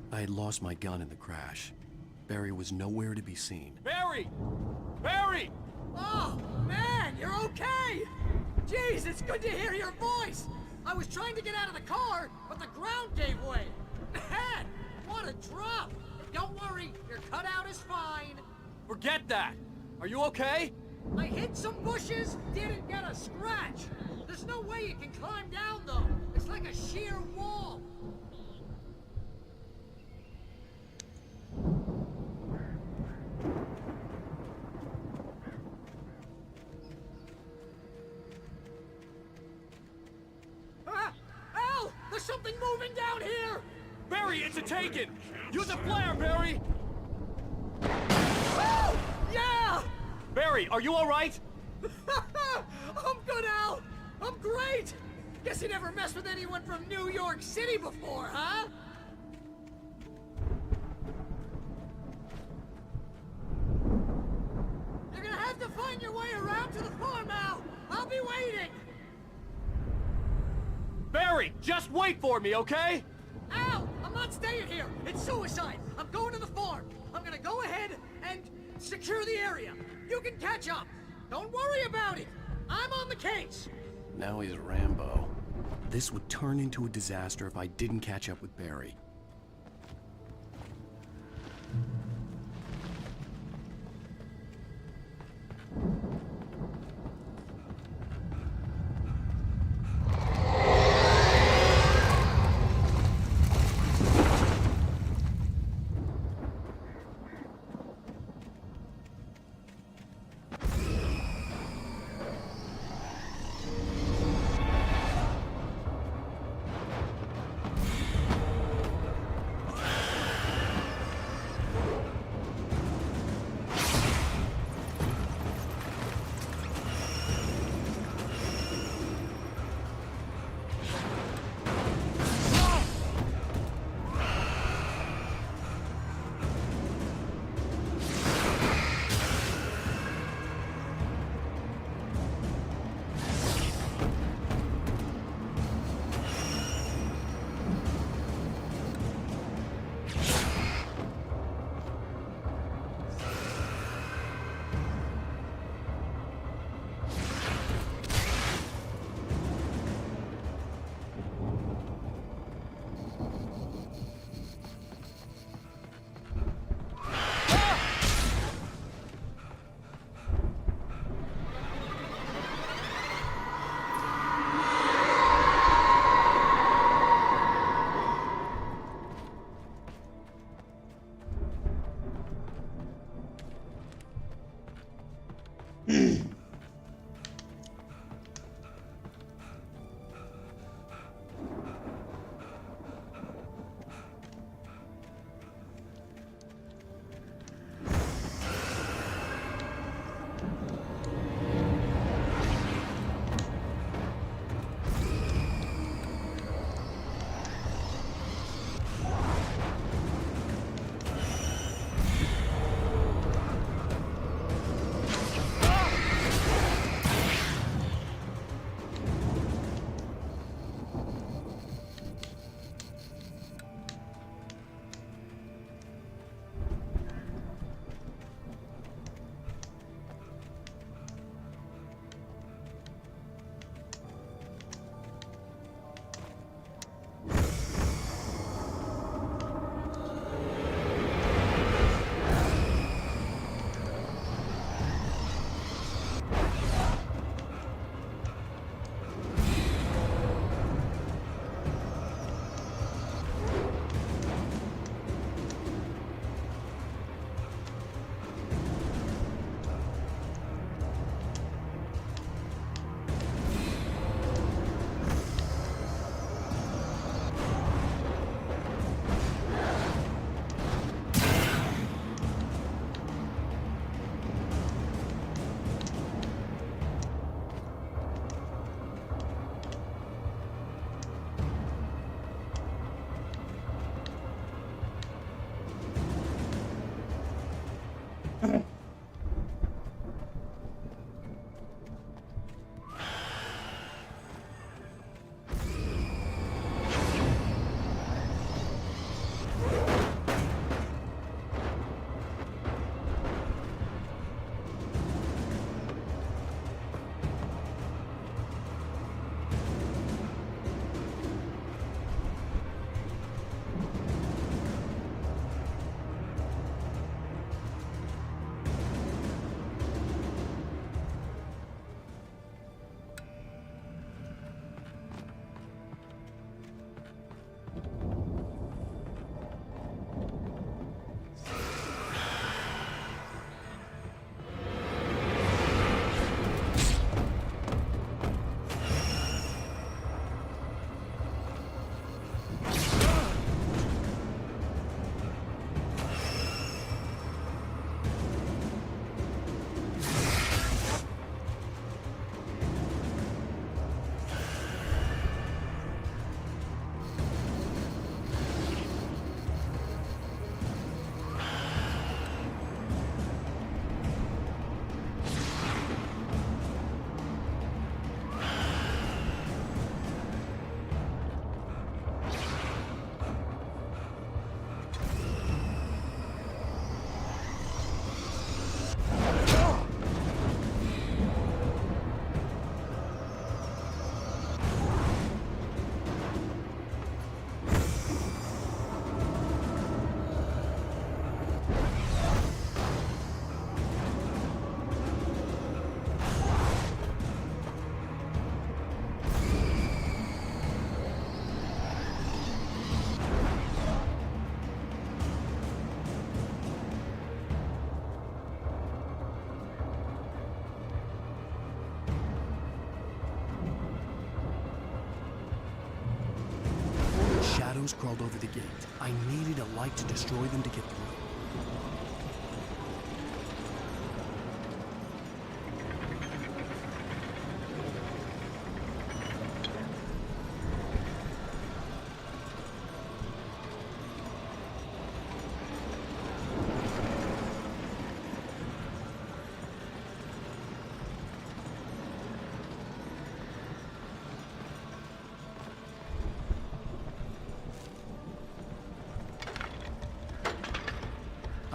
I had lost my gun in the crash. Barry was nowhere to be seen. Barry! Barry! Oh, man, you're okay! Jeez, it's good to hear your voice! I was trying to get out of the car, but the ground gave way. Man, what a drop! Don't worry, your cutout is fine. Forget that! Are you okay? I hit some bushes, didn't get a scratch. There's no way you can climb down, though. It's like a sheer wall. Al! There's something moving down here! Barry, it's a taken! Use a flare, Barry! Oh! Yeah! Barry, are you alright? I'm good, Al! I'm great! Guess you never messed with anyone from New York City before, huh? You're gonna have to find your way around to the farm, Al! I'll be waiting! Barry, just wait for me, okay? Al! I'm not staying here! It's suicide! I'm going to the farm! I'm gonna go ahead and secure the area! You can catch up! Don't worry about it! I'm on the case! Now he's Rambo. This would turn into a disaster if I didn't catch up with Barry. Shadows crawled over the gate. I needed a light to destroy them to get through.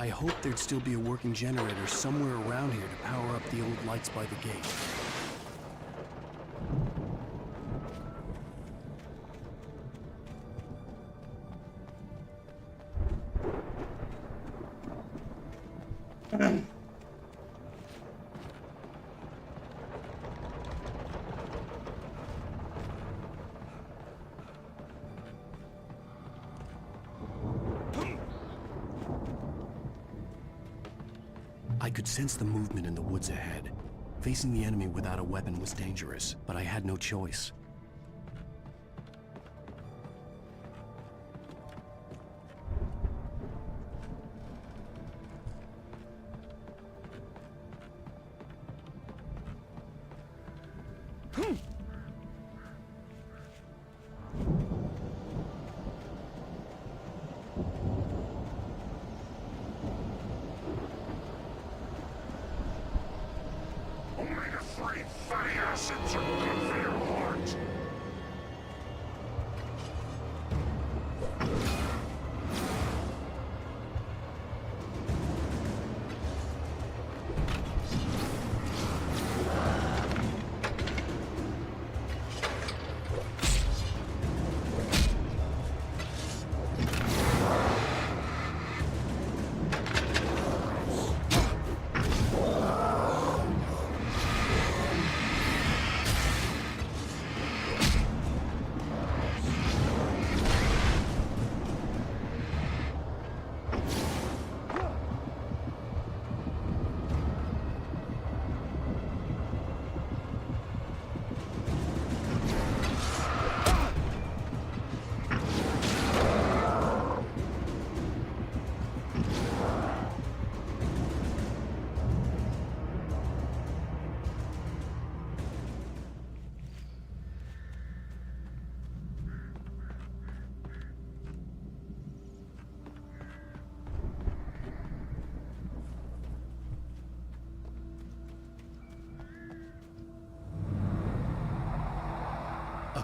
I hoped there'd still be a working generator somewhere around here to power up the old lights by the gate. I could sense the movement in the woods ahead. Facing the enemy without a weapon was dangerous, but I had no choice.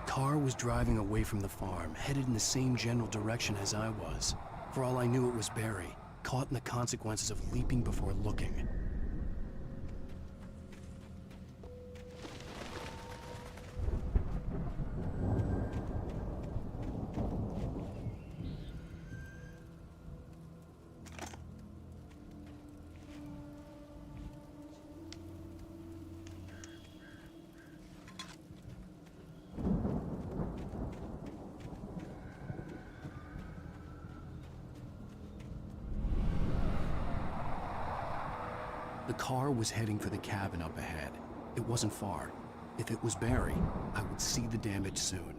car was driving away from the farm, headed in the same general direction as I was. For all I knew, it was Barry, caught in the consequences of leaping before looking. The car was heading for the cabin up ahead. It wasn't far. If it was Barry, I would see the damage soon.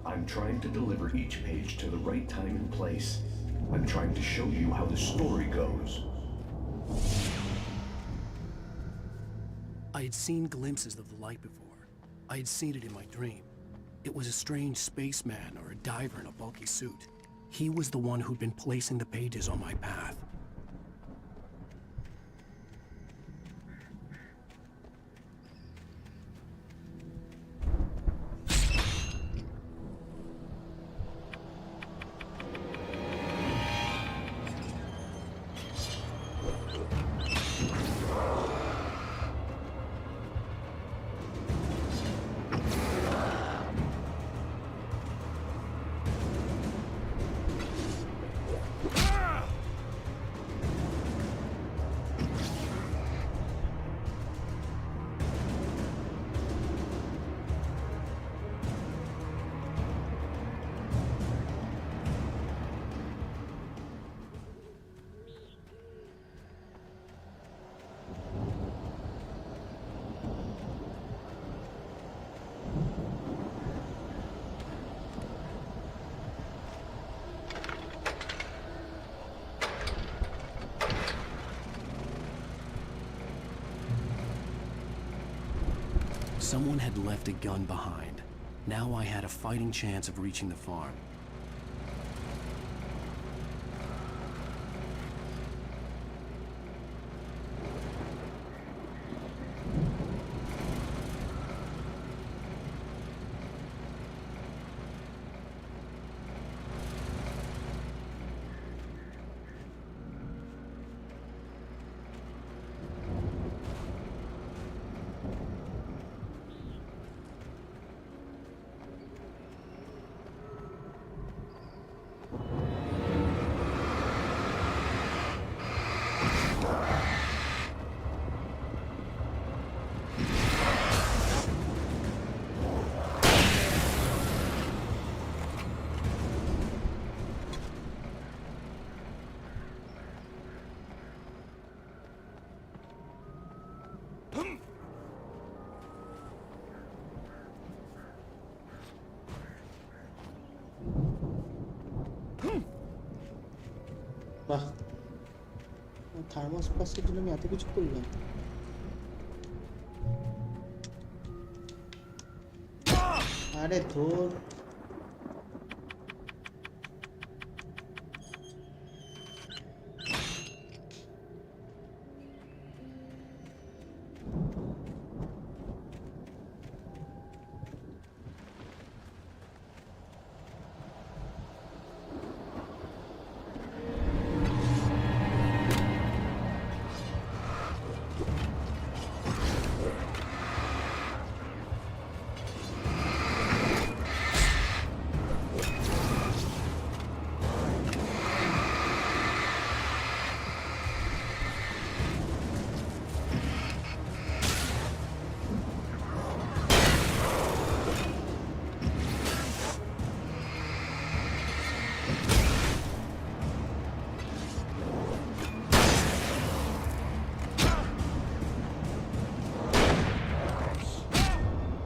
I'm trying to deliver each page to the right time and place. I'm trying to show you how the story goes. I had seen glimpses of the light before. I had seen it in my dream. It was a strange spaceman or a diver in a bulky suit. He was the one who'd been placing the pages on my path. Someone had left a gun behind. Now I had a fighting chance of reaching the farm. বাহ, thermos প্লাস্টের জন্য আমি এত কিছু করলাম। আরে ধর,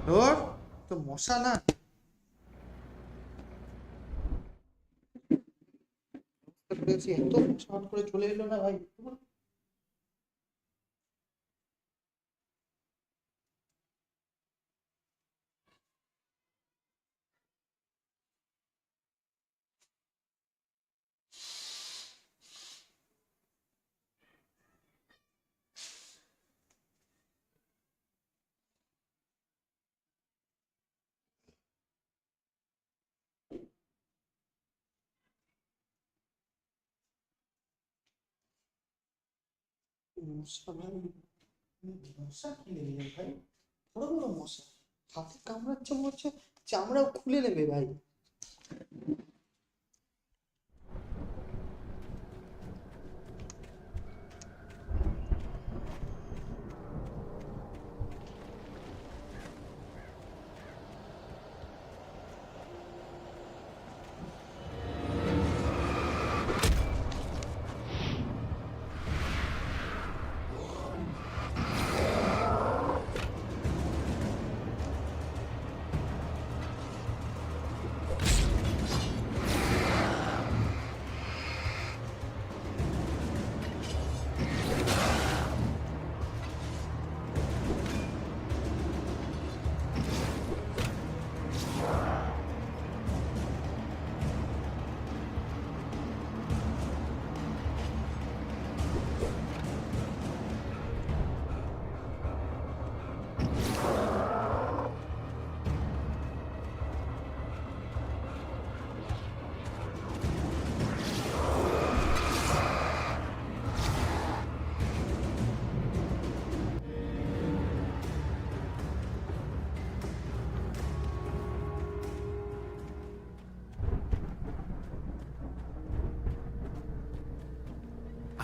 ধর তো মশা না। চলে গেছি, এত শর্ট করে চলে এলো না ভাই। মশা ভাই, মশা কি নেবে ভাই, বড় বড় মশা হাতে কামড়াচ্ছে, মনে হচ্ছে চামড়াও খুলে নেবে ভাই।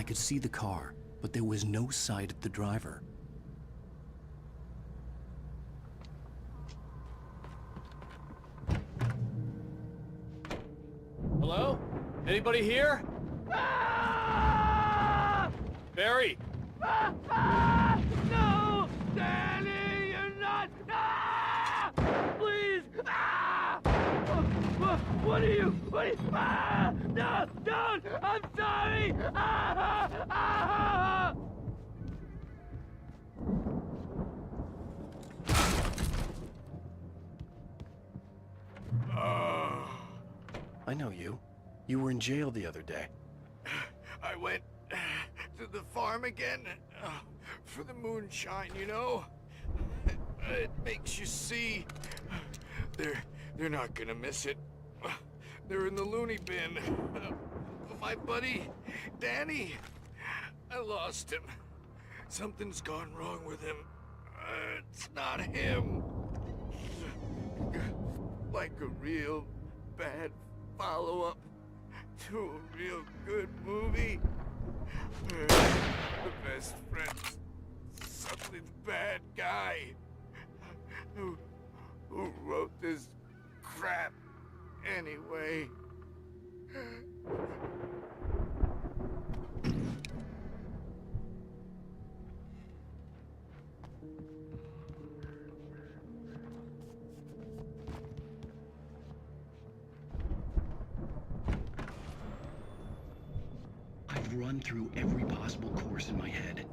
I could see the car, but there was no sight of the driver. Hello? Anybody here? Ah! Barry! No! Danny, you're not! Ah! Please! Ah! What are you? What are you? Ah! No! Don't! I'm sorry! Ah! Ah! I know you. You were in jail the other day. I went to the farm again for the moonshine, you know? It makes you see. They're not gonna miss it. They're in the loony bin. My buddy, Danny, I lost him. Something's gone wrong with him. It's not him. Like a real bad follow-up to a real good movie. The best friend's suddenly the bad guy who wrote this crap anyway. I've run through every possible course in my head.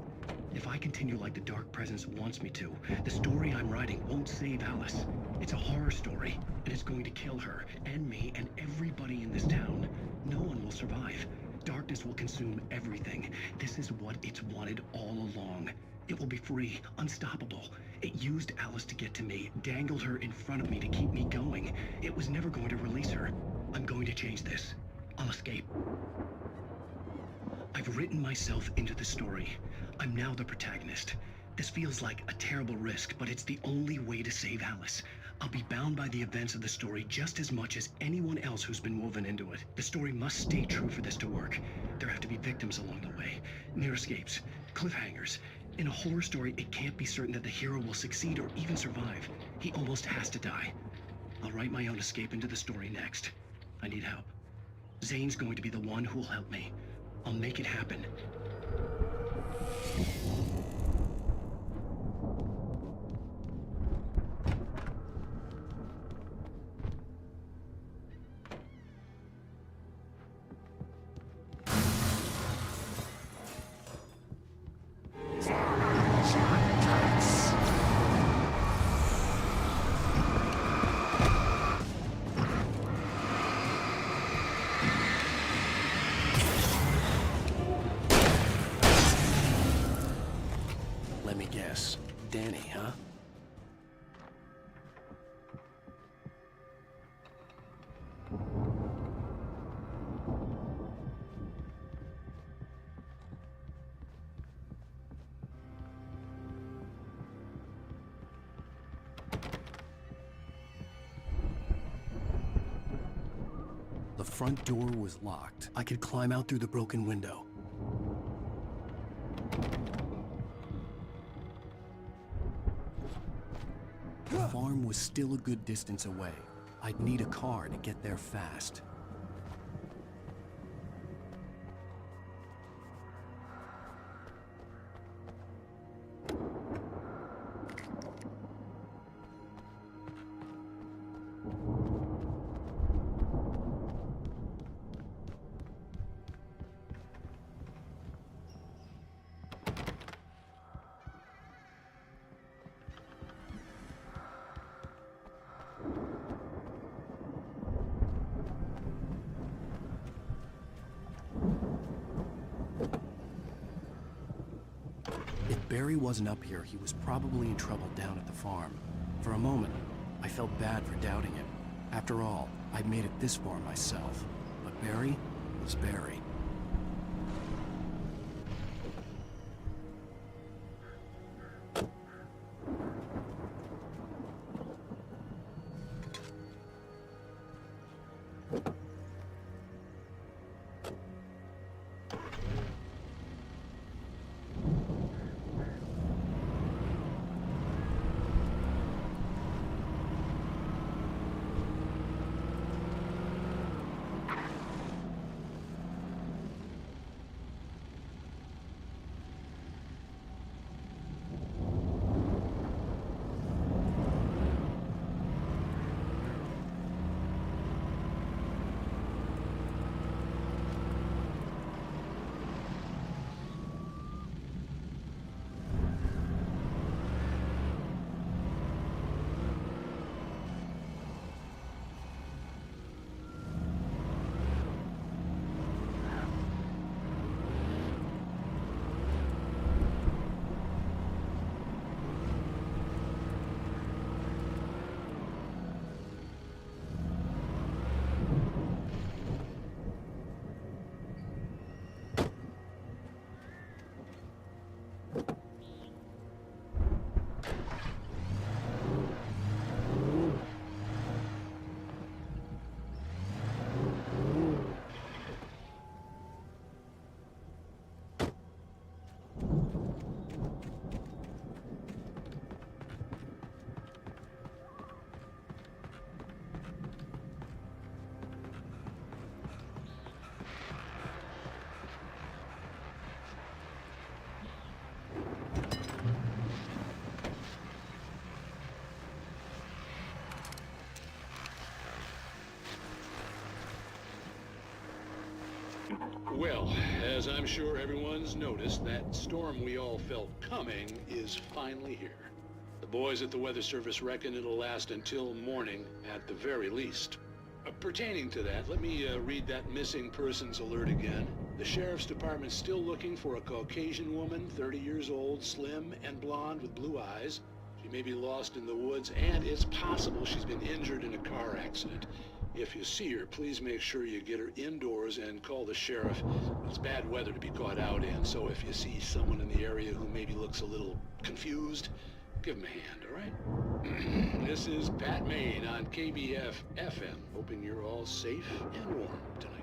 If I continue like the Dark Presence wants me to, the story I'm writing won't save Alice. It's a horror story, and it's going to kill her, and me, and everybody in this town. No one will survive. Darkness will consume everything. This is what it's wanted all along. It will be free, unstoppable. It used Alice to get to me, dangled her in front of me to keep me going. It was never going to release her. I'm going to change this. I'll escape. I've written myself into the story. I'm now the protagonist. This feels like a terrible risk, but it's the only way to save Alice. I'll be bound by the events of the story just as much as anyone else who's been woven into it. The story must stay true for this to work. There have to be victims along the way, near escapes, cliffhangers. In a horror story, it can't be certain that the hero will succeed or even survive. He almost has to die. I'll write my own escape into the story next. I need help. Zane's going to be the one who'll help me. I'll make it happen. guess. Danny, huh? The front door was locked. I could climb out through the broken window. The farm was still a good distance away. I'd need a car to get there fast. If Barry wasn't up here, he was probably in trouble down at the farm. For a moment, I felt bad for doubting him. After all, I'd made it this far myself. But Barry was Barry. Well, as I'm sure everyone's noticed, that storm we all felt coming is finally here. The boys at the Weather Service reckon it'll last until morning at the very least. Pertaining to that, let me read that missing persons alert again. The Sheriff's Department's still looking for a Caucasian woman, 30 years old, slim and blonde with blue eyes. She may be lost in the woods, and it's possible she's been injured in a car accident. If you see her, please make sure you get her indoors and call the sheriff. It's bad weather to be caught out in, so if you see someone in the area who maybe looks a little confused, give him a hand, all right? This is Pat Main on KBF FM, hoping you're all safe and warm tonight.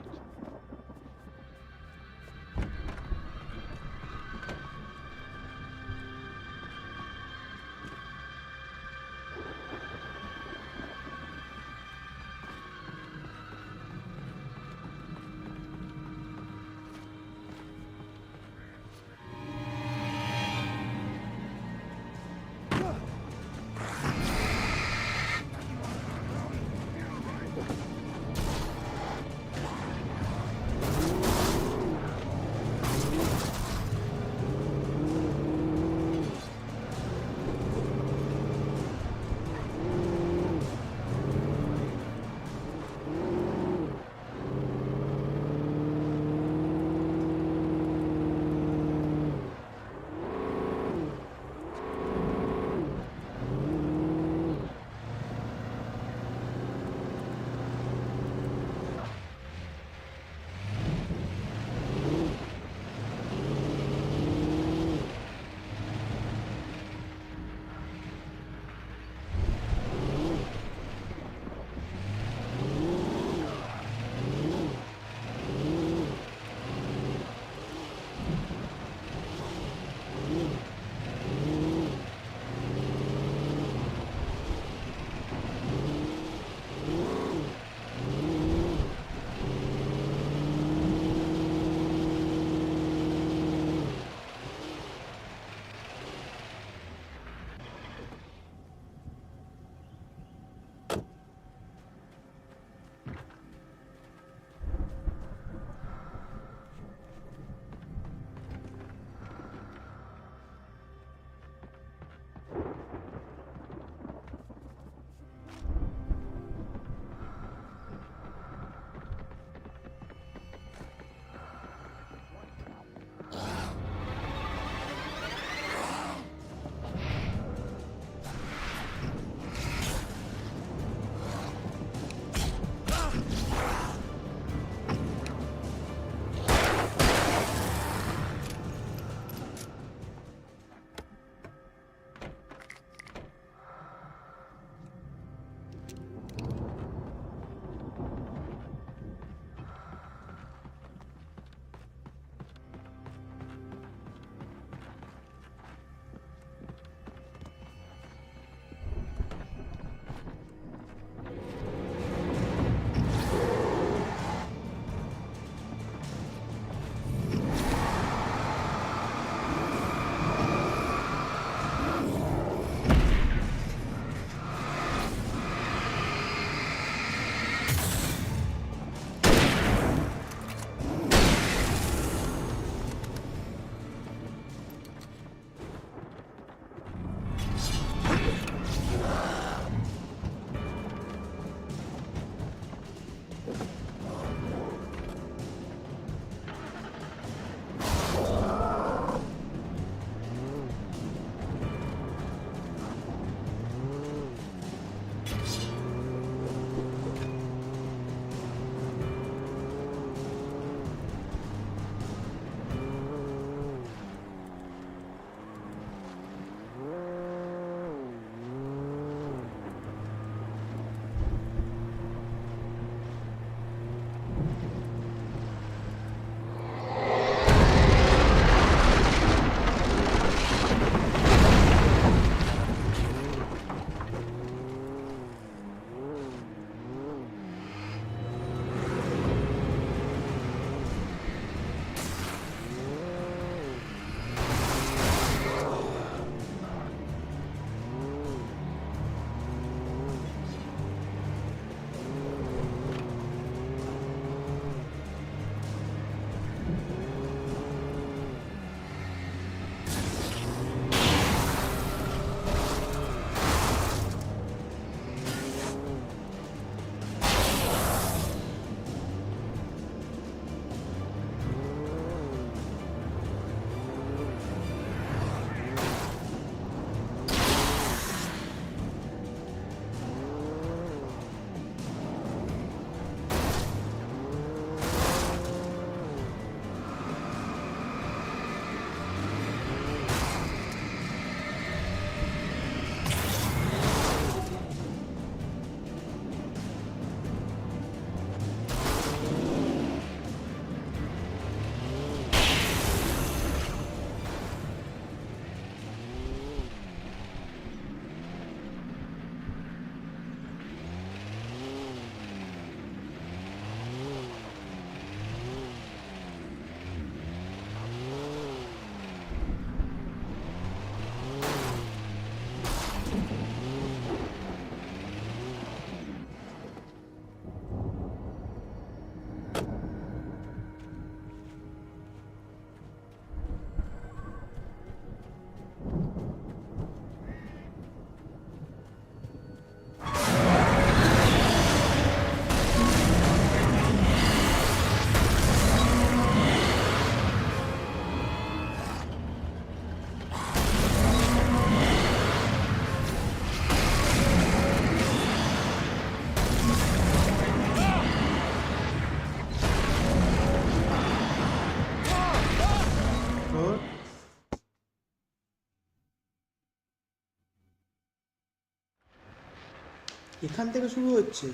এখান থেকে শুরু হচ্ছে।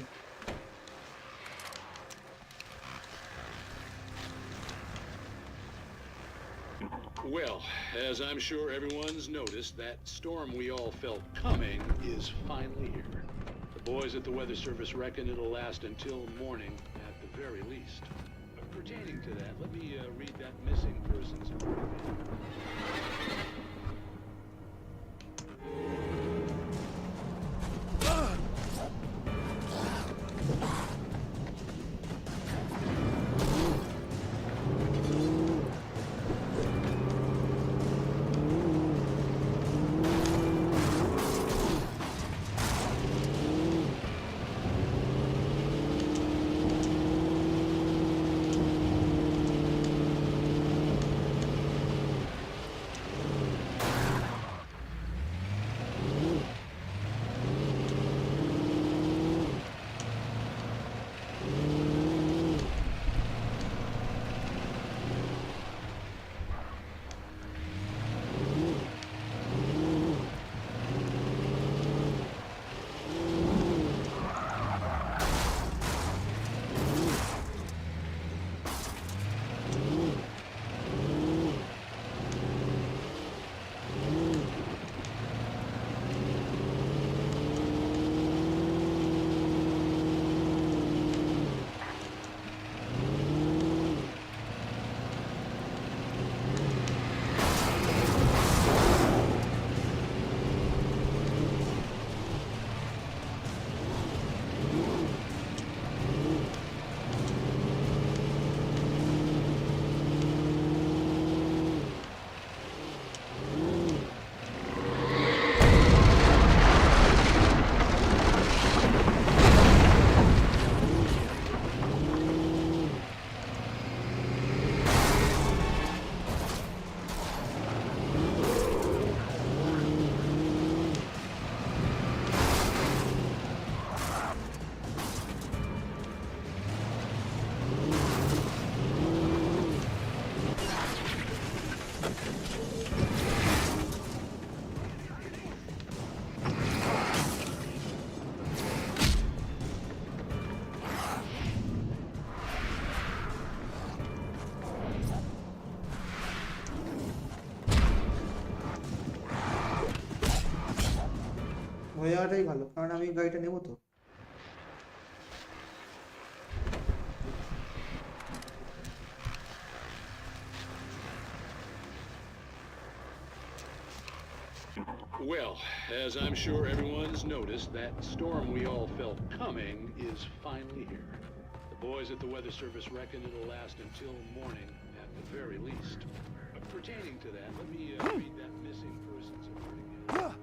Well, as I'm sure everyone's noticed, that storm we all felt coming is finally here. The boys at the Weather Service reckon it'll last until morning at the very least. Pertaining to that, let me read that missing persons report again. হয়ে যাওয়াটাই ভালো, কারণ আমি গাড়িটা নেবো তো। Well, as I'm sure everyone's noticed, that storm we all felt coming is finally here. The boys at the Weather Service reckon it'll last until morning at the very least. Pertaining to that, let me read that missing persons report again.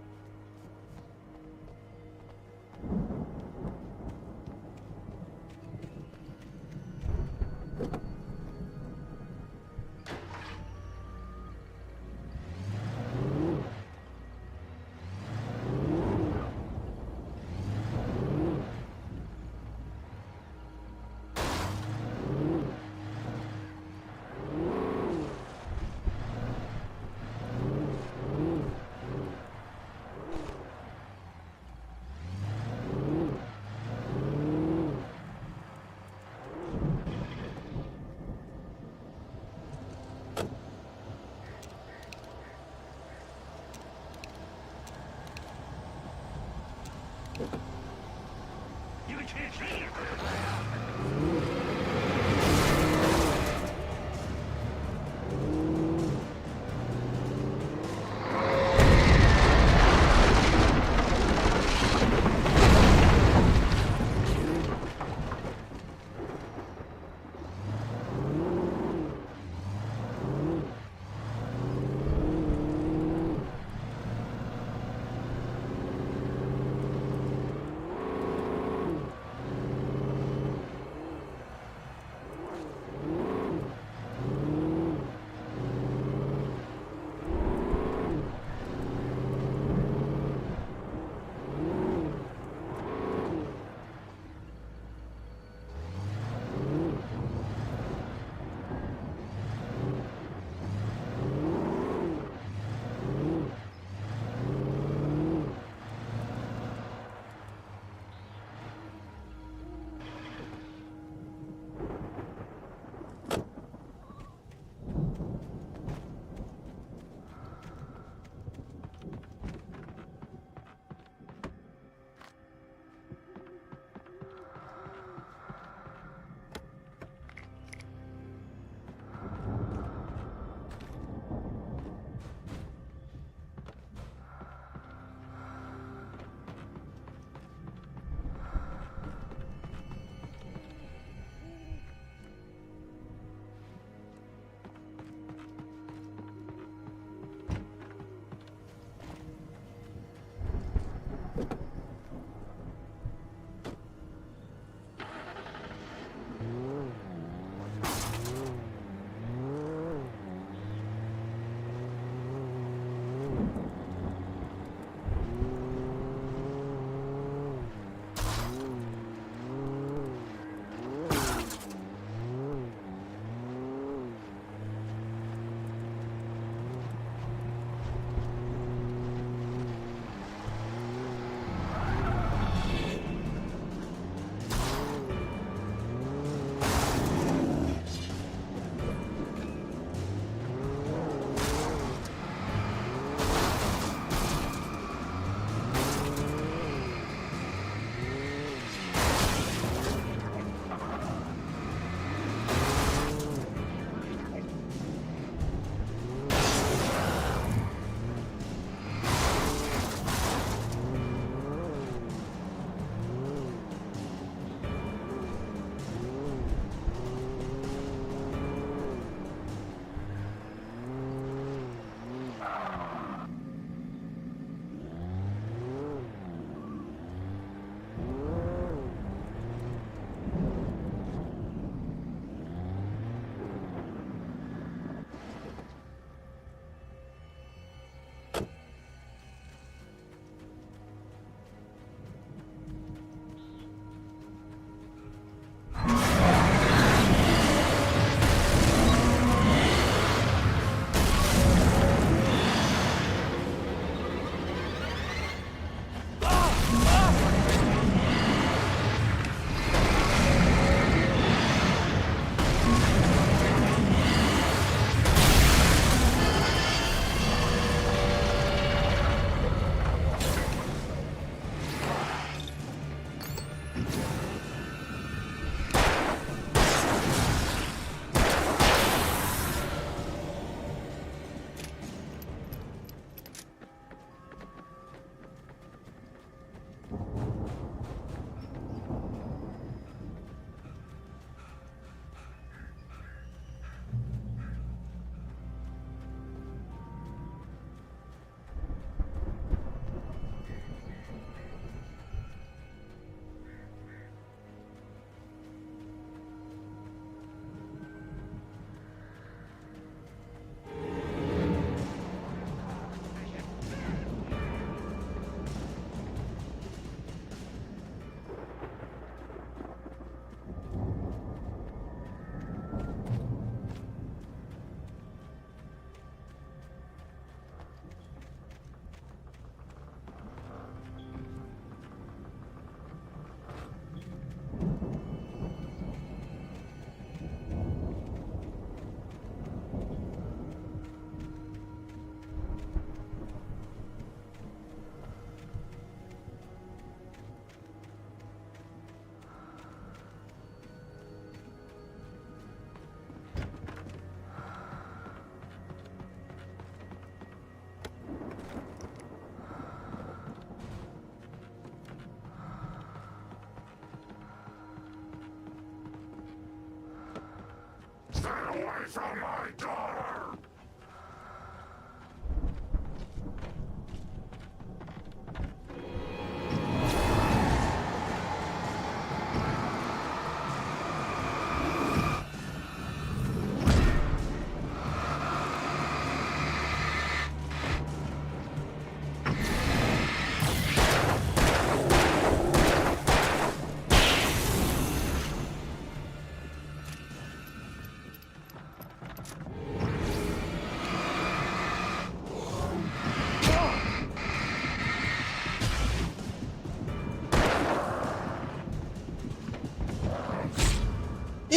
from my daughter!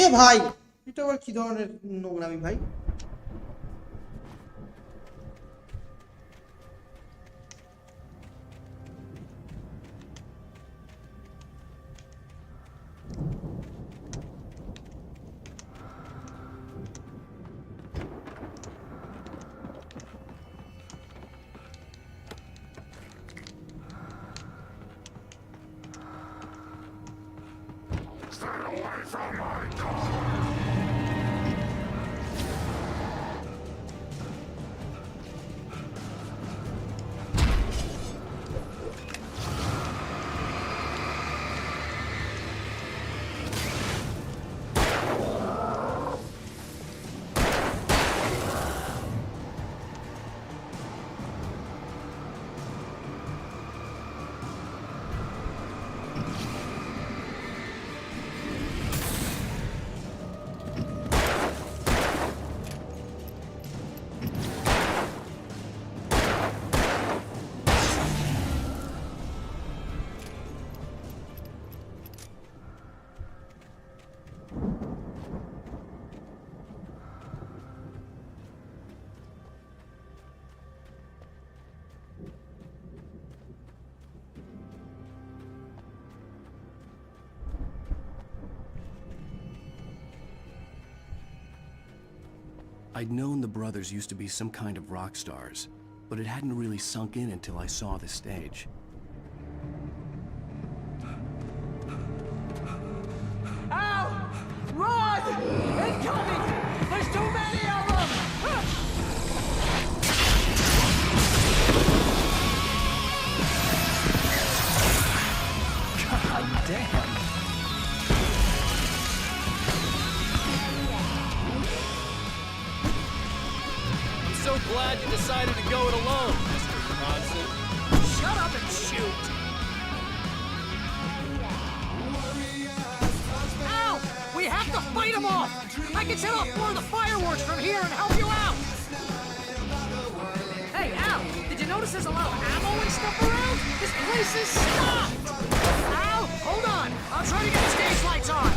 এ ভাই এটা আবার কি ধরনের নোংরামি ভাই? Stay away from my daughter! I'd known the brothers used to be some kind of rock stars, but it hadn't really sunk in until I saw the stage. Ow! Run! Incoming! There's too many of them! God damn! So glad you decided to go it alone, Mr. Bronson. Shut up and shoot! Ow! We have to fight them off! I can set off more of the fireworks from here and help you out! Hey, Al! Did you notice there's a lot of ammo and stuff around? This place is stocked! Al! Hold on! I'll try to get the stage lights on!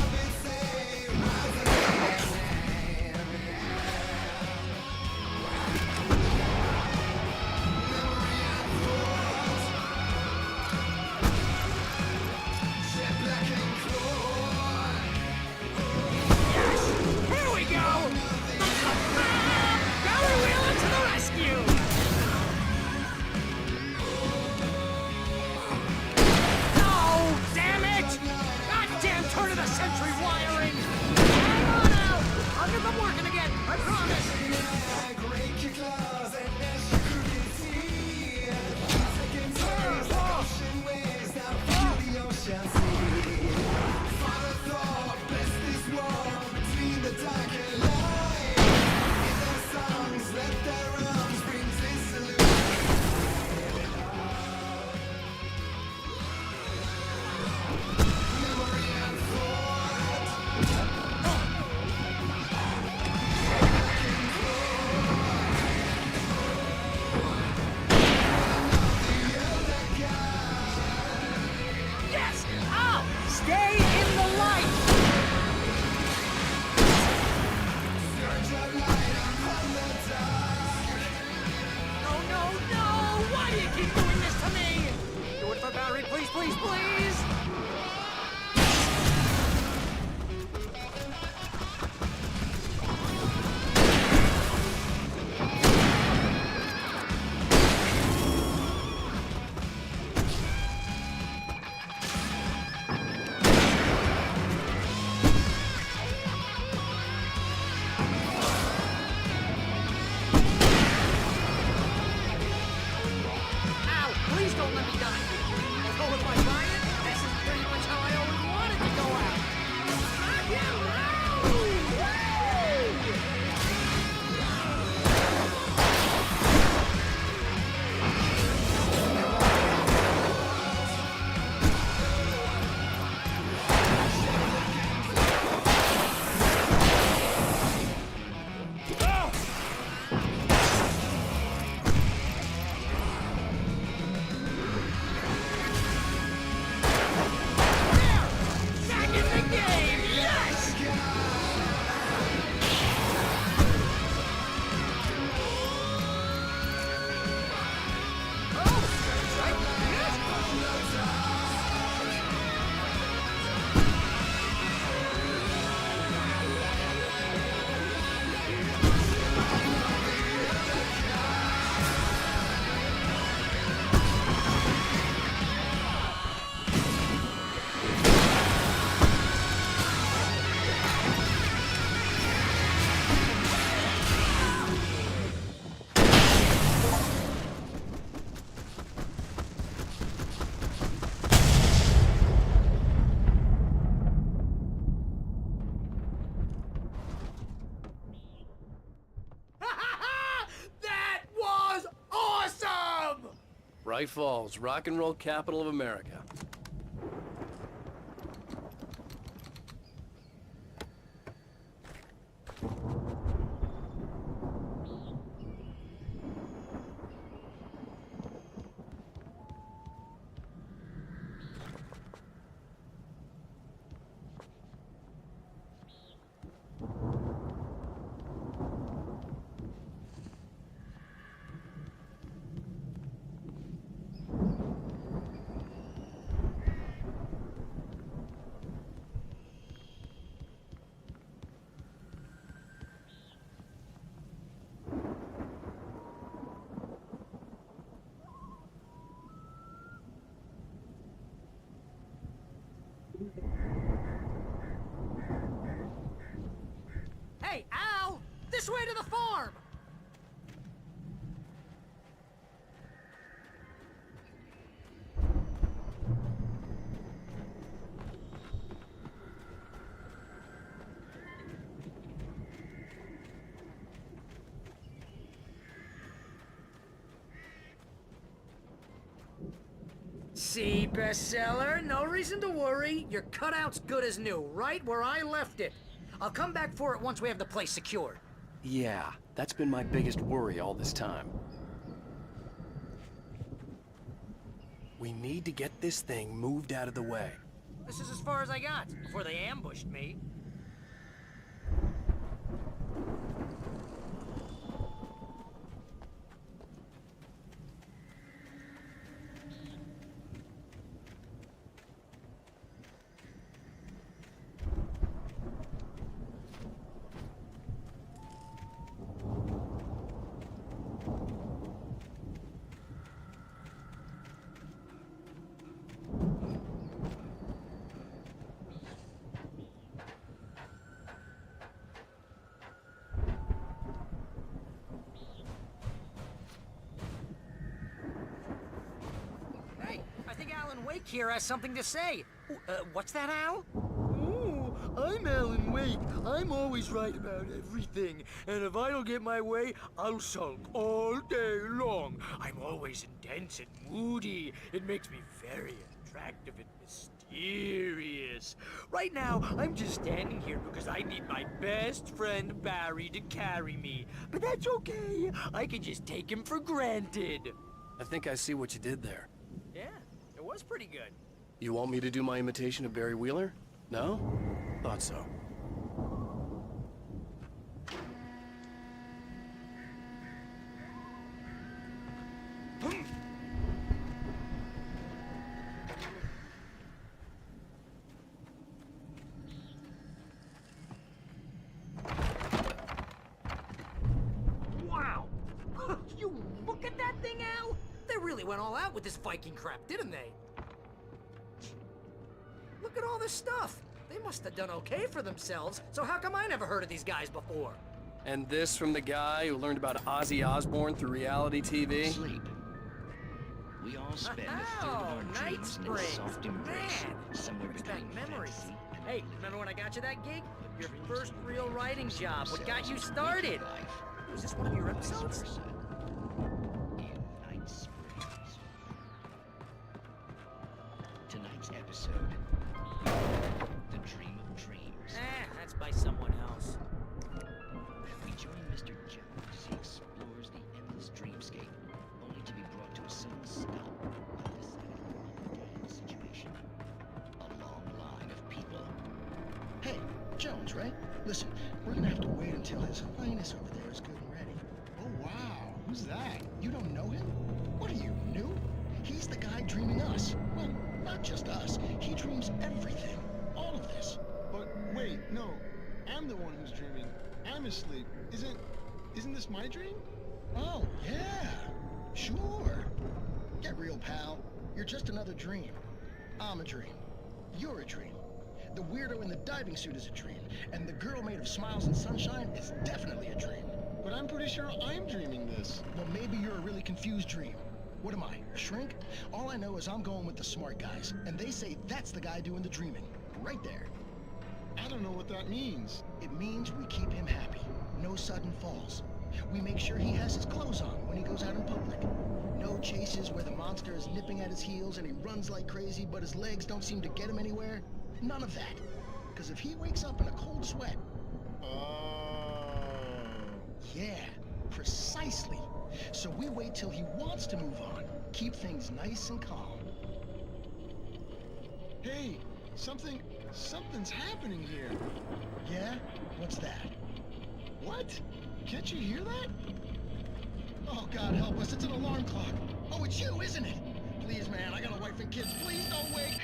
Bright Falls, rock and roll capital of America. Hey, Al! This way to the farm! See, bestseller? No reason to worry. Your cutout's good as new, right where I left it. I'll come back for it once we have the place secured. Yeah, that's been my biggest worry all this time. We need to get this thing moved out of the way. This is as far as I got before they ambushed me. Wake here has something to say. What's that, Al? Ooh, I'm Alan Wake. I'm always right about everything. And if I don't get my way, I'll sulk all day long. I'm always intense and moody. It makes me very attractive and mysterious. Right now, I'm just standing here because I need my best friend Barry to carry me. But that's okay. I can just take him for granted. I think I see what you did there. Yeah, it was pretty good. You want me to do my imitation of Barry Wheeler? No? Thought so. Wow! You look at that thing, Al? They really went all out with this Viking crap, didn't they? Look at all this stuff. They must have done okay for themselves, so how come I never heard of these guys before? And this from the guy who learned about Ozzy Osbourne through reality TV? Sleep. We all spend a third of our Night dreams in a Springs. soft embrace, Man, somewhere brings back between memories. fantasy Hey, remember when I got you that gig? Your first real writing job. What got you started? Was this one of your episodes? in Night Springs. Tonight's episode, The Dream of Dreams. That's by someone else. We join Mr. Jones as he explores the endless dreamscape, only to be brought to a sudden stop by the decidedly undead situation. A long line of people. Hey, Jones, right? Listen, we're gonna have to wait until His Highness over there is good and ready. Oh, wow. Who's that? You don't know him? What are you, new? He's the guy dreaming us. Well, not just us. He dreams everything. All of this. But wait, no. I'm the one who's dreaming. I'm asleep. Isn't this my dream? Oh, yeah. Sure. Get real, pal. You're just another dream. I'm a dream. You're a dream. The weirdo in the diving suit is a dream, and the girl made of smiles and sunshine is definitely a dream. But I'm pretty sure I'm dreaming this. Well, maybe you're a really confused dream. What am I, a shrink? All I know is I'm going with the smart guys, and they say that's the guy doing the dreaming. Right there. I don't know what that means. It means we keep him happy. No sudden falls. We make sure he has his clothes on when he goes out in public. No chases where the monster is nipping at his heels and he runs like crazy, but his legs don't seem to get him anywhere. None of that. Because if he wakes up in a cold sweat... Yeah, precisely. So we wait till he wants to move on. Keep things nice and calm. Hey, something's happening here. Yeah? What's that? What? Can't you hear that? Oh, God help us, it's an alarm clock. Oh, it's you, isn't it? Please, man, I got a wife and kids. Please don't wake...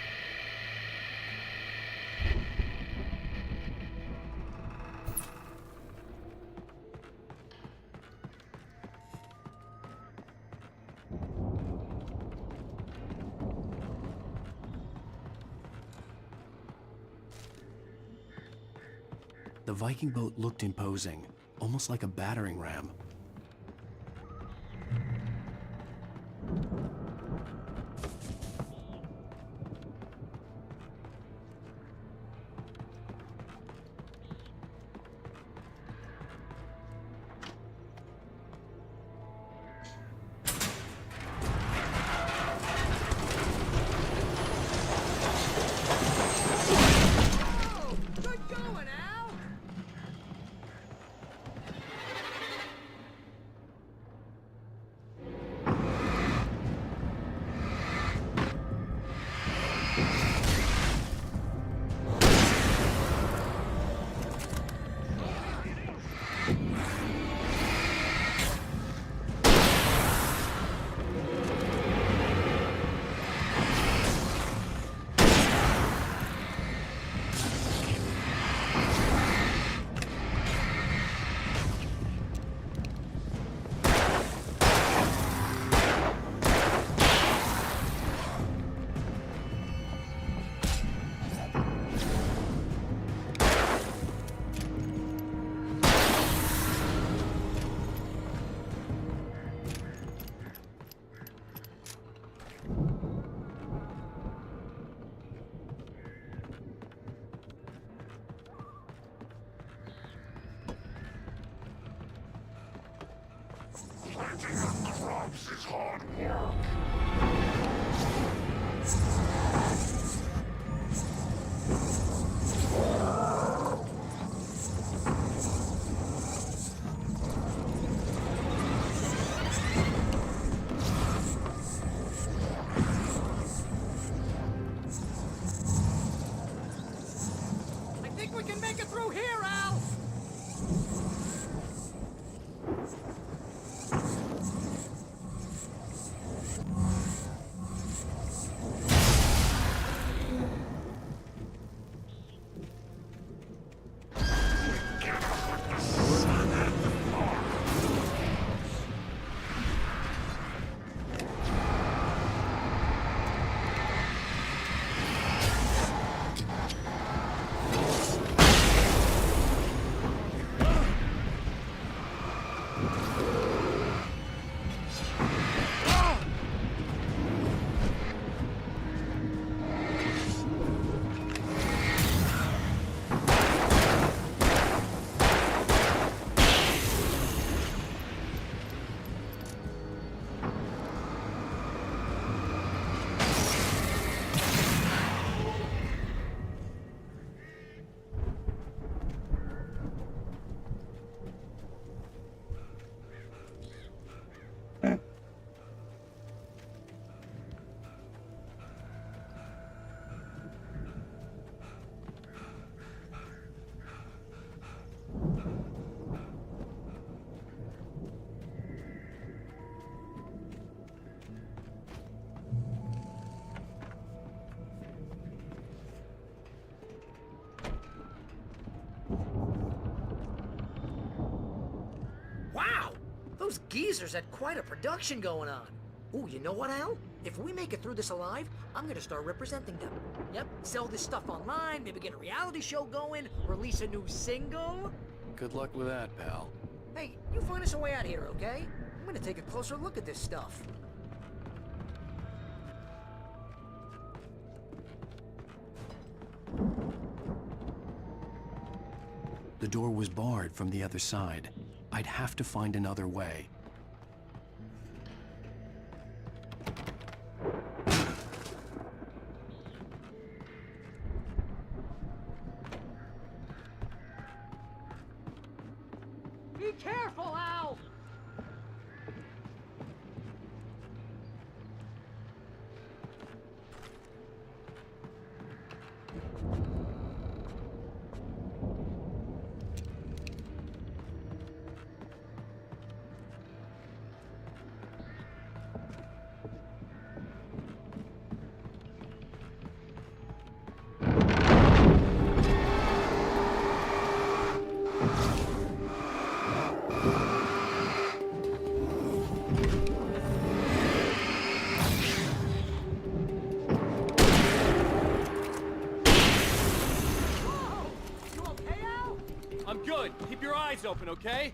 The Viking boat looked imposing, almost like a battering ram. Those geezers had quite a production going on. Ooh, you know what, Al? If we make it through this alive, I'm gonna start representing them. Yep, sell this stuff online, maybe get a reality show going, release a new single. Good luck with that, pal. Hey, you find us a way out here, okay? I'm gonna take a closer look at this stuff. The door was barred from the other side. I'd have to find another way. Be careful, Al! I'm good. Keep your eyes open, okay?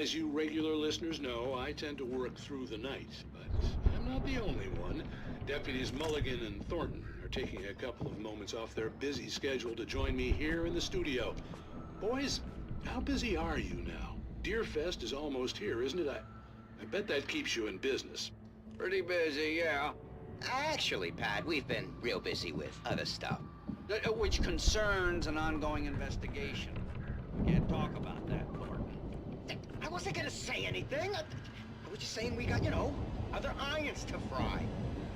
As you regular listeners know, I tend to work through the night, but I'm not the only one. Deputies Mulligan and Thornton are taking a couple of moments off their busy schedule to join me here in the studio. Boys, how busy are you now? Deerfest is almost here, isn't it? I bet that keeps you in business. Pretty busy, yeah. Actually, Pat, we've been real busy with other stuff. Which concerns an ongoing investigation. Can't talk about that, Thornton. I wasn't gonna say anything. I was just saying we got, other irons to fry.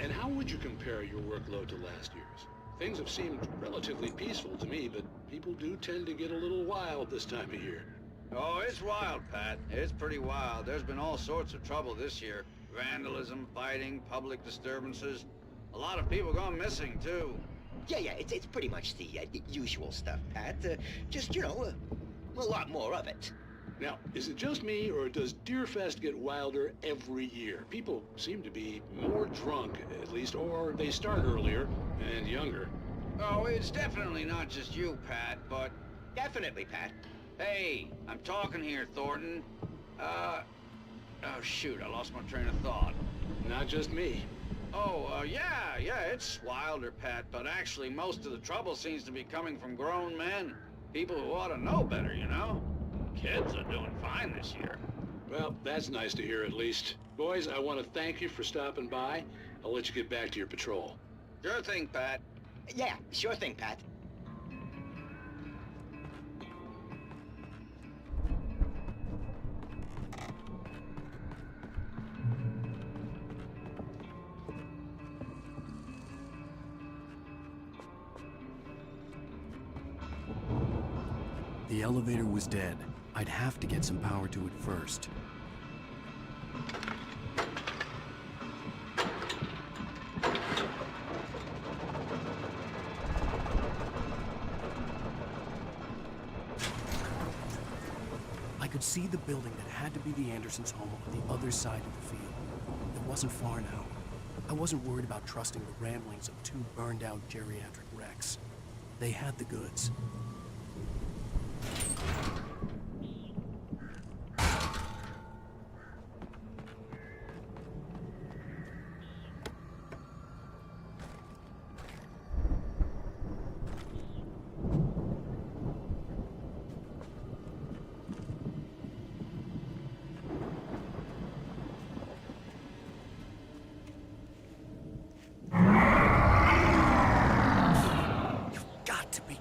And how would you compare your workload to last year's? Things have seemed relatively peaceful to me, but people do tend to get a little wild this time of year. Oh, it's wild, Pat. It's pretty wild. There's been all sorts of trouble this year. Vandalism, fighting, public disturbances. A lot of people gone missing, too. Yeah, it's pretty much the usual stuff, Pat. Just, a lot more of it. Now, is it just me, or does Deerfest get wilder every year? People seem to be more drunk, at least, or they start earlier and younger. Oh, it's definitely not just you, Pat, but... Definitely, Pat. Hey, I'm talking here, Thornton. Oh, shoot, I lost my train of thought. Not just me. Oh, yeah, it's wilder, Pat, but actually most of the trouble seems to be coming from grown men. People who ought to know better, Kids are doing fine this year. Well, that's nice to hear at least. Boys, I want to thank you for stopping by. I'll let you get back to your patrol. Sure thing, Pat. Yeah, sure thing, Pat. The elevator was dead. I'd have to get some power to it first. I could see the building that had to be the Andersons' home on the other side of the field. It wasn't far now. I wasn't worried about trusting the ramblings of two burned-out geriatric wrecks. They had the goods.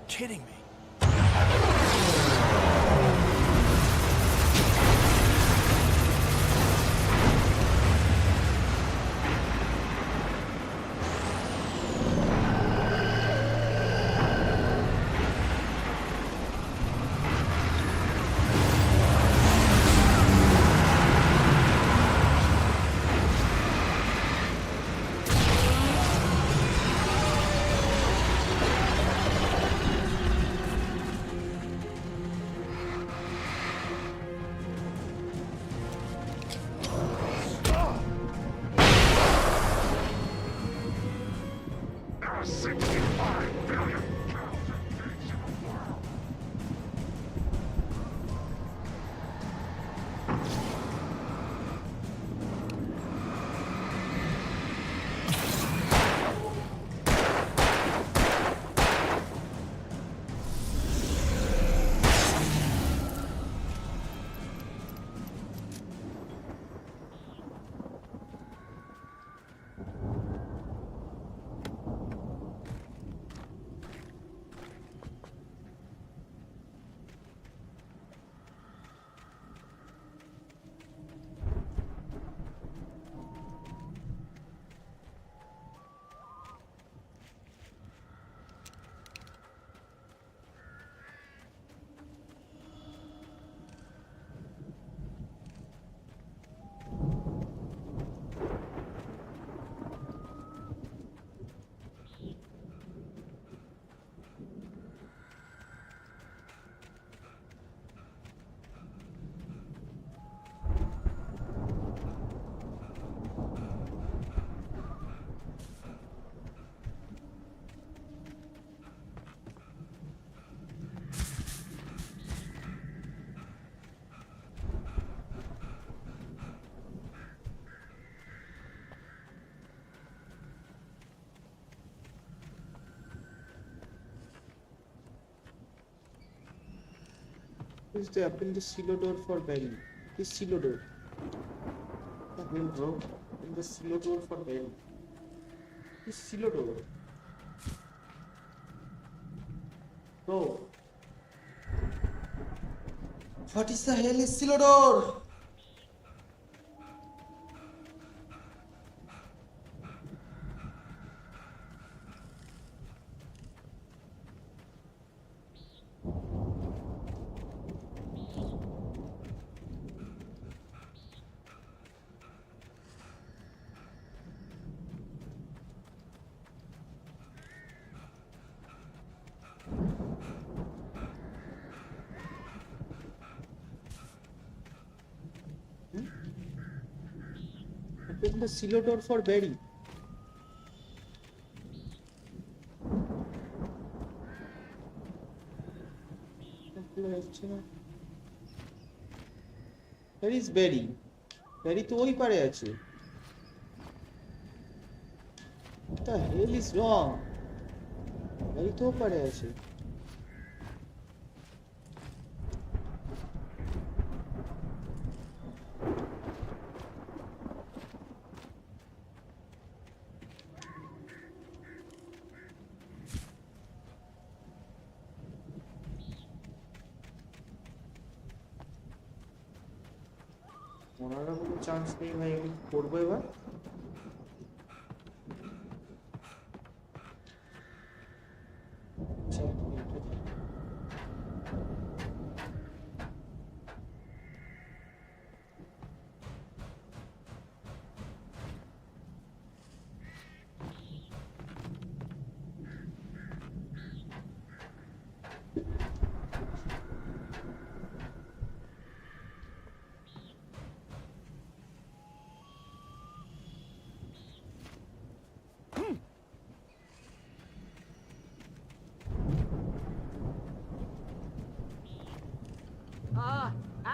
Kidding me. Is the open the silo door for Barry? This silo door. The hell, bro? Open the silo door for Barry. This silo door. Bro. What is the hell is silo door? Open the silo door for Barry. Where is Barry? Barry তো ওই পারে আছে. What the hell is wrong? Barry তো ওই পারে আছে. ওনারা কোনো চান্স নেই ভাই, আমি করবো এবার।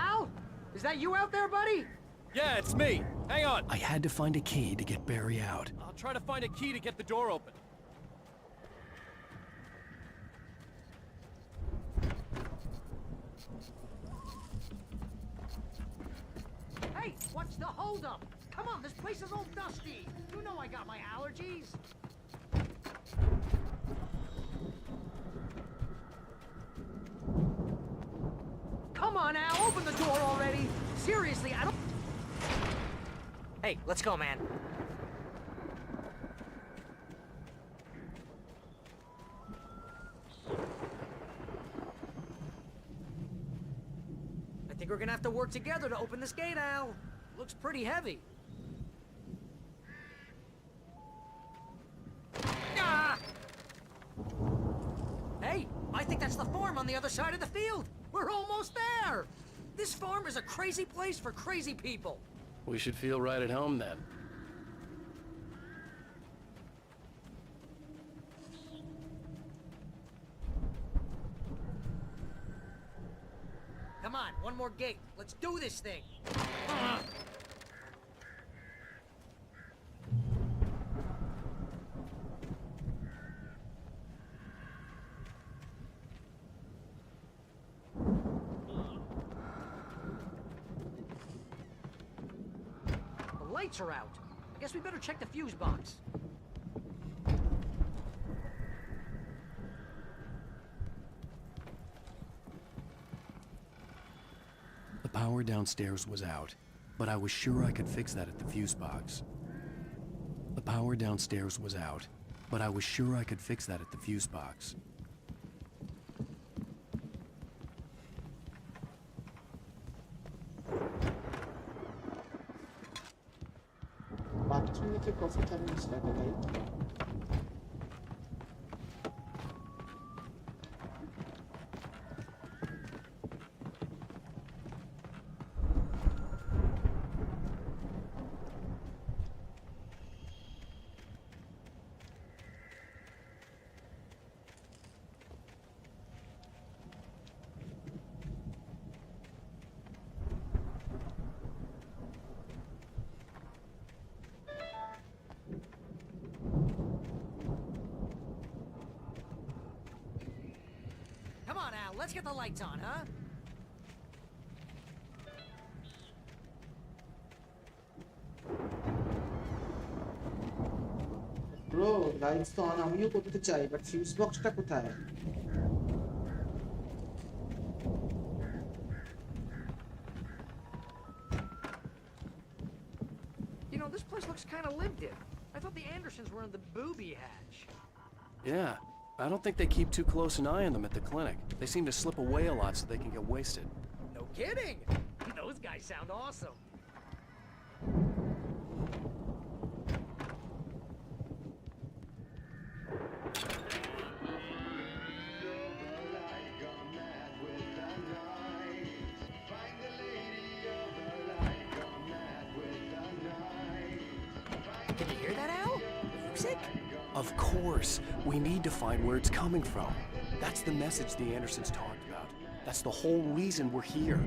Al? Is that you out there, buddy? Yeah, it's me. Hang on. I had to find a key to get Barry out. I'll try to find a key to get the door open. Hey, what's the holdup? Come on, this place is all dusty. You know I got my allergies. Come on, Al, open the door already. Seriously, I don't... Hey, let's go, man. I think we're gonna have to work together to open this gate, Al. Looks pretty heavy. Ah! Hey, I think that's the farm on the other side of the field. We're almost there! This farm is a crazy place for crazy people. We should feel right at home then. Come on, one more gate. Let's do this thing. The lights are out. I guess we better check the fuse box. The power downstairs was out, but I was sure I could fix that at the fuse box. The power downstairs was out, but I was sure I could fix that at the fuse box. বাথরুমে তো coffee thermos রাখা ভাই। Come on, Al, let's get the lights on, huh? Bro lights তো on আমিও করতে চাই but fuse বক্সটা কোথায়? You know, this place looks kind of lived in. I thought the Andersons were in the booby hatch. Yeah, I don't think they keep too close an eye on them at the clinic. They seem to slip away a lot so they can get wasted. No kidding. Those guys sound awesome. Did you hear that, Al? Music? Of course, we need to find where it's coming from. That's the message the Andersons talked about. That's the whole reason we're here.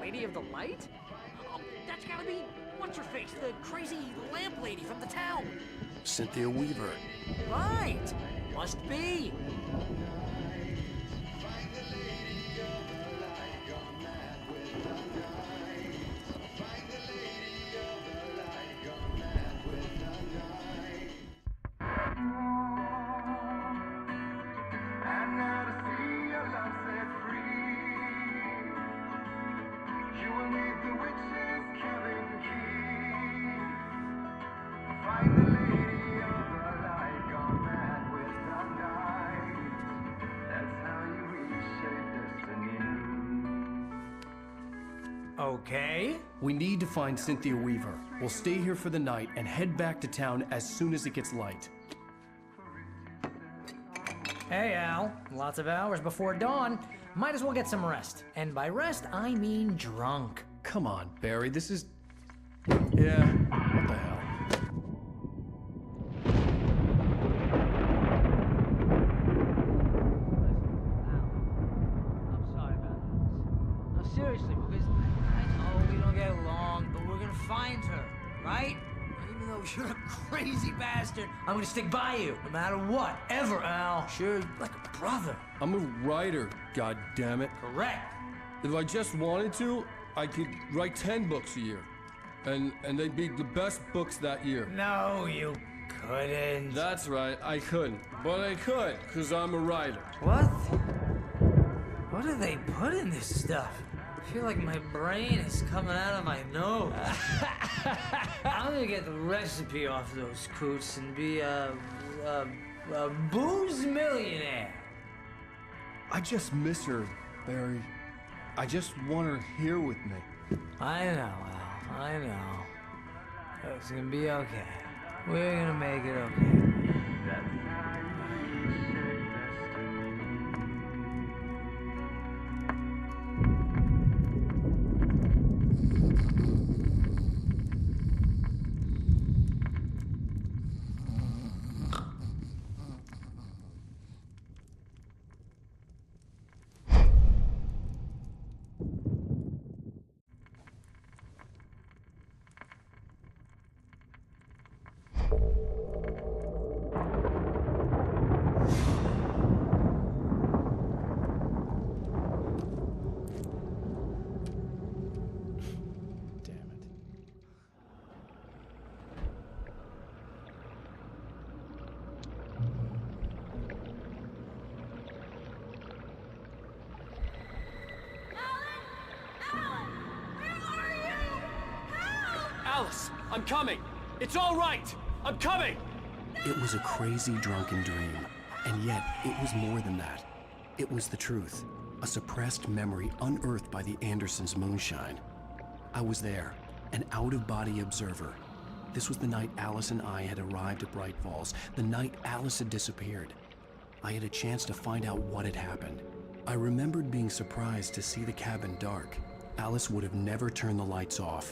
Lady of the Light? Oh, that's gotta be what's-her-face, the crazy lamp lady from the town. Cynthia Weaver. Right! Must be. Okay. We need to find Cynthia Weaver. We'll stay here for the night and head back to town as soon as it gets light. Hey, Al. Lots of hours before dawn. Might as well get some rest. And by rest, I mean drunk. Come on, Barry, this is... Yeah, what the hell? I'm sorry about this. No, seriously, because I know we don't get along, but we're gonna find her, right? Even though you're a crazy bastard, I'm gonna stick by you, no matter what, ever, Al. Sure, like a brother. I'm a writer, goddammit. Correct. If I just wanted to, I could write 10 books a year. And they'd be the best books that year. No, you couldn't. That's right, I couldn't. But I could, because I'm a writer. What? What do they put in this stuff? I feel like my brain is coming out of my nose. I'm gonna get the recipe off those coots and be a booze millionaire. I just miss her, Barry. I just want her here with me. I know, Al. I know. It's gonna be okay. We're gonna make it okay. Alice, I'm coming. It's all right. I'm coming. It was a crazy drunken dream, and yet it was more than that. It was the truth, a suppressed memory unearthed by the Andersons' moonshine. I was there, an out-of-body observer. This was the night Alice and I had arrived at Bright Falls, the night Alice had disappeared. I had a chance to find out what had happened. I remembered being surprised to see the cabin dark. Alice would have never turned the lights off.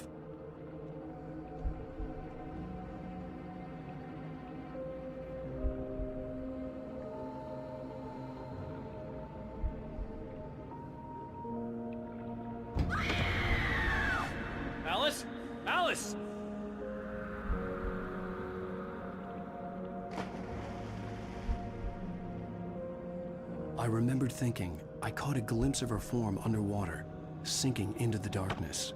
Alice? Alice! I remembered thinking I caught a glimpse of her form underwater, sinking into the darkness.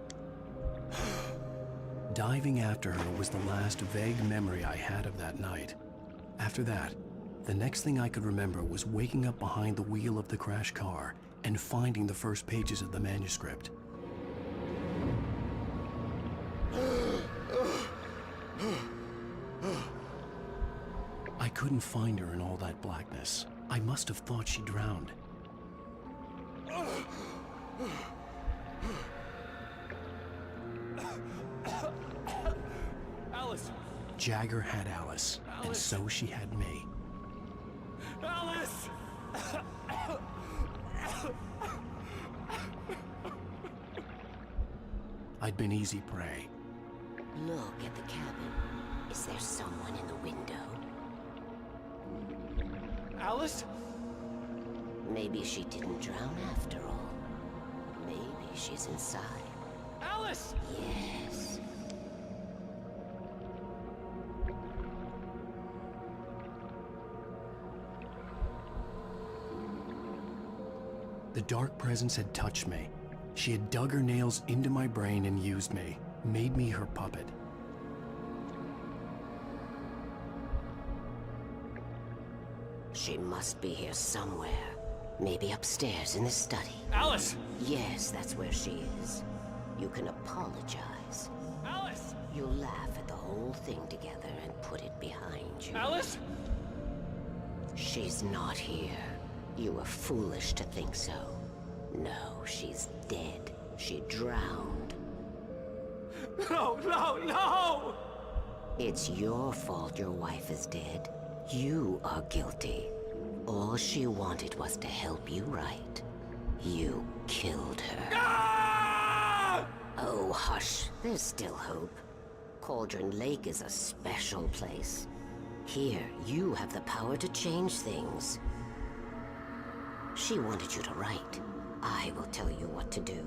Diving after her was the last vague memory I had of that night. After that, the next thing I could remember was waking up behind the wheel of the crashed car and finding the first pages of the manuscript. I couldn't find her in all that blackness. I must have thought she drowned. Alice! Jagger had Alice, and so she had me. Alice! I'd been easy prey. Look at the cabin. Is there someone in the window? Alice? Maybe she didn't drown after all. Maybe she's inside. Alice! Yes. The dark presence had touched me. She had dug her nails into my brain and used me, made me her puppet. She must be here somewhere. Maybe upstairs in the study. Alice! Yes, that's where she is. You can apologize. Alice! You'll laugh at the whole thing together and put it behind you. Alice! She's not here. You were foolish to think so. No, she's dead. She drowned. No, no, no! It's your fault your wife is dead. You are guilty. All she wanted was to help you right. You killed her. Ah! Oh, hush. There's still hope. Cauldron Lake is a special place. Here, you have the power to change things. She wanted you to write. I will tell you what to do.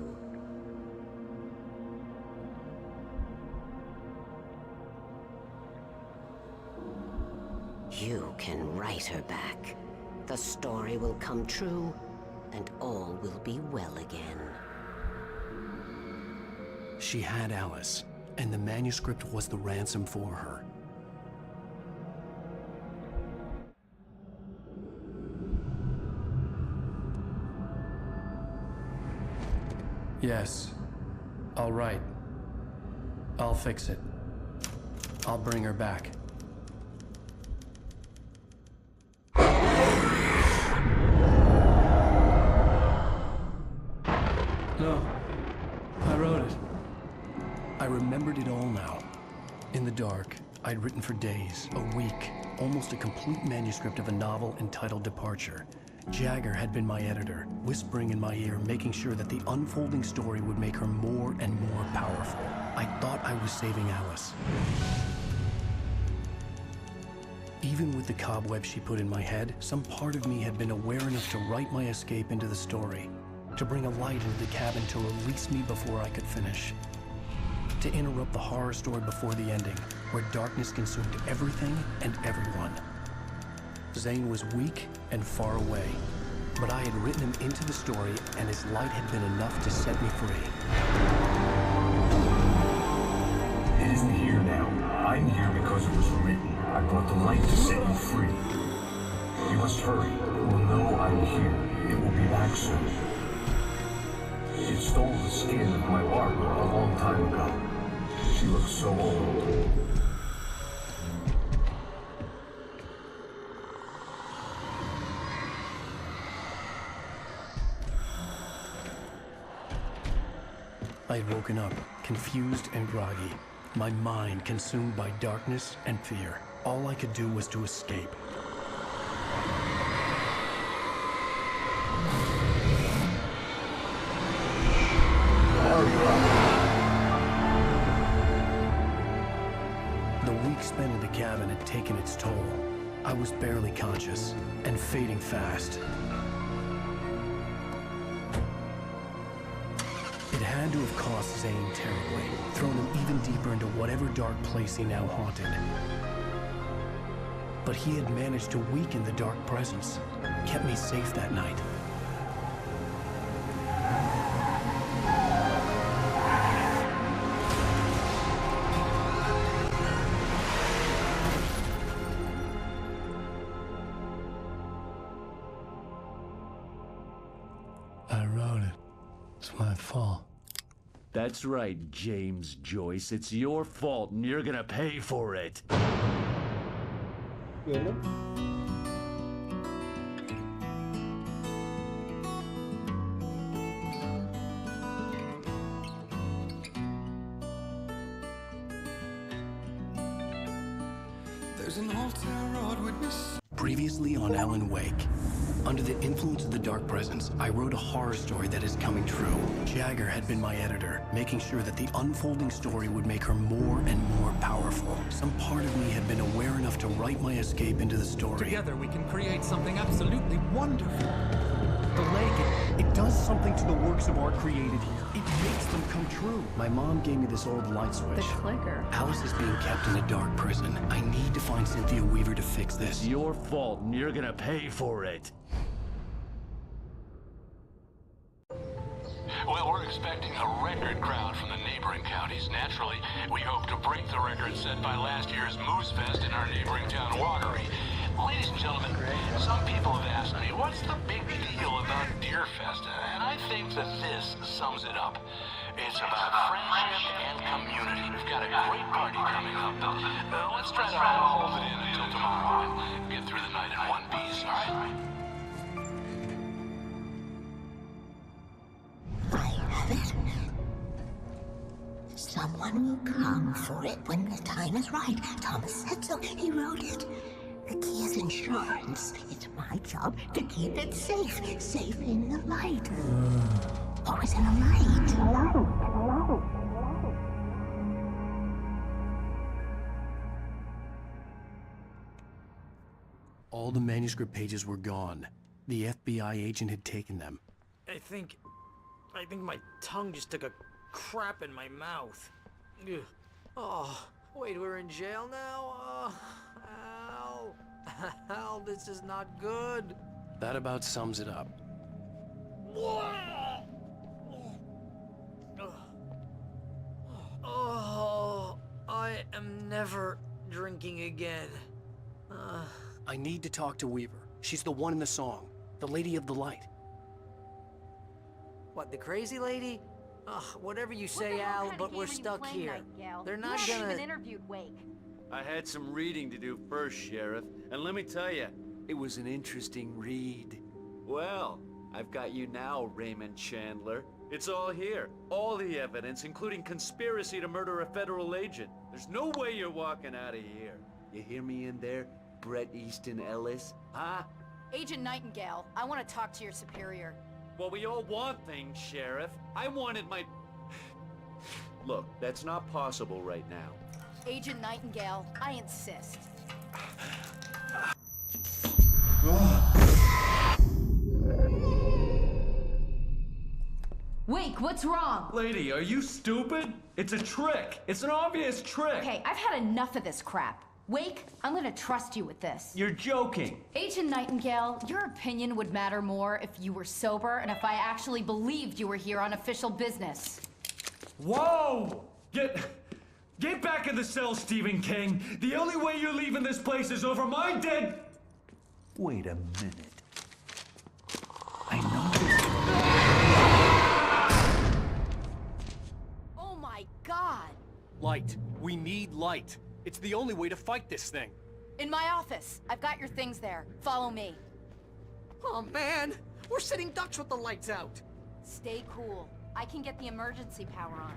You can write her back. The story will come true, and all will be well again. She had Alice, and the manuscript was the ransom for her. Yes. All right. I'll fix it. I'll bring her back. No. I wrote it. I remembered it all now. In the dark, I'd written for days, a week, almost a complete manuscript of a novel entitled Departure. Jagger had been my editor, whispering in my ear, making sure that the unfolding story would make her more and more powerful. I thought I was saving Alice. Even with the cobweb she put in my head, some part of me had been aware enough to write my escape into the story, to bring a light into the cabin to release me before I could finish, to interrupt the horror story before the ending, where darkness consumed everything and everyone. Zane was weak and far away, but I had written him into the story, and his light had been enough to set me free. It isn't here now. I'm here because it was written. I brought the light to set you free. You must hurry. It will know I'm here. It will be back soon. It stole the skin of my Barbara a long time ago. She looks so old. I had woken up, confused and groggy, my mind consumed by darkness and fear. All I could do was to escape. The week spent in the cabin had taken its toll. I was barely conscious, and fading fast. It had to have cost Zane terribly, thrown him even deeper into whatever dark place he now haunted. But he had managed to weaken the dark presence, kept me safe that night. I wrote it. It's my fault. That's right, James Joyce. It's your fault, and you're gonna pay for it. Really? There's an old town road witness. Previously on Alan Wake. Under the influence of the Dark Presence, I wrote a horror story that is coming true. Jagger had been my editor, making sure that the unfolding story would make her more and more powerful. Some part of me had been aware enough to write my escape into the story. Together we can create something absolutely wonderful. The lake, it does something to the works of art created here. It makes them come true. My mom gave me this old light switch. The clicker. Alice is being kept in a dark prison. I need to find Cynthia Weaver to fix this. It's your fault, and you're gonna pay for it. Well, we're expecting a record crowd from the neighboring counties. Naturally, we hope to break the record set by last year's Moose Fest in our neighboring town, Watery. Ladies and gentlemen, some people have asked me, what's the big deal about Deer Fest? And I think that this sums it up. It's about friendship and community. We've got a great party coming up. Let's try to hold it in until tomorrow and get through the night in one piece, all right? Someone will come for it when the time is right. Thomas said so. He wrote it. The key is insurance. It's my job to keep it safe. Safe in the light. Always in the light. All the manuscript pages were gone. The FBI agent had taken them. I think my tongue just took a crap in my mouth. Ugh. Oh, wait, we're in jail now? Al. Al, this is not good. That about sums it up. Oh, I am never drinking again. I need to talk to Weaver. She's the one in the song. The Lady of the Light. What, the crazy lady? Ugh, whatever you say, Al, but we're stuck here. They're not gonna... even interviewed Wake. I had some reading to do first, Sheriff, and let me tell you, it was an interesting read. Well, I've got you now, Raymond Chandler. It's all here. All the evidence, including conspiracy to murder a federal agent. There's no way you're walking out of here. You hear me in there, Bret Easton Ellis? Huh? Agent Nightingale, I want to talk to your superior. Well, we all want things, Sheriff. I wanted my... Look, that's not possible right now. Agent Nightingale, I insist. Wake, what's wrong? Lady, are you stupid? It's a trick. It's an obvious trick. Okay, I've had enough of this crap. Wake, I'm gonna trust you with this. You're joking. Agent Nightingale, your opinion would matter more if you were sober and if I actually believed you were here on official business. Whoa! Get back in the cell, Stephen King. The only way you're leaving this place is over my dead... Wait a minute. I know Oh my God! Light. We need light. It's the only way to fight this thing. In my office. I've got your things there. Follow me. Oh man, we're sitting ducks with the lights out. Stay cool. I can get the emergency power on.